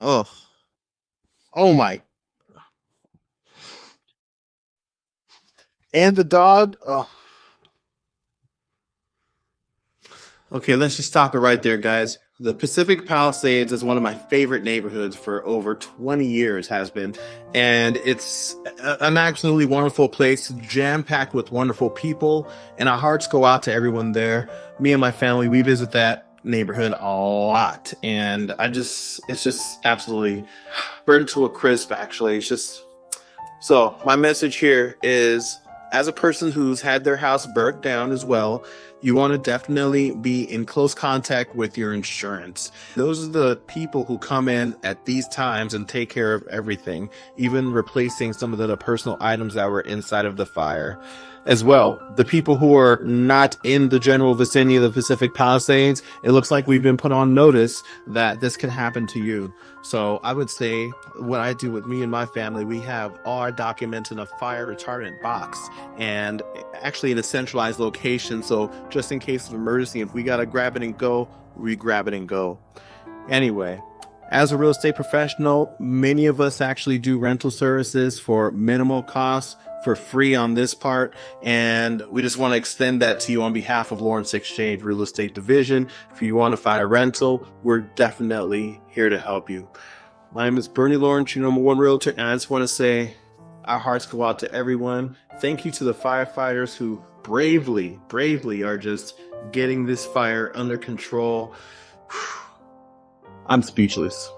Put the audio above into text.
Oh, oh my. And the dog. Oh. Okay, let's just stop it right there, guys. The Pacific Palisades is one of my favorite neighborhoods for over 20 years, has been. And it's an absolutely wonderful place, jam packed with wonderful people. And our hearts go out to everyone there. Me and my family, we visit that neighborhood a lot. And it's just absolutely burned to a crisp, actually. It's just so my message here is, as a person who's had their house burnt down as well, you want to definitely be in close contact with your insurance. Those are the people who come in at these times and take care of everything, even replacing some of the personal items that were inside of the fire. As well, the people who are not in the general vicinity of the Pacific Palisades, it looks like we've been put on notice that this could happen to you. So I would say what I do with me and my family, we have all our documents in a fire retardant box and actually in a centralized location. So just in case of emergency, if we got to grab it and go, we grab it and go. Anyway, as a real estate professional, many of us actually do rental services for minimal costs, for free on this part, and we just want to extend that to you on behalf of Lawrence Exchange Real Estate Division. If you want to find a rental, we're definitely here to help you. My name is Bernie Lawrence, your number one realtor, and I just want to say our hearts go out to everyone. Thank you to the firefighters who bravely are just getting this fire under control. I'm speechless.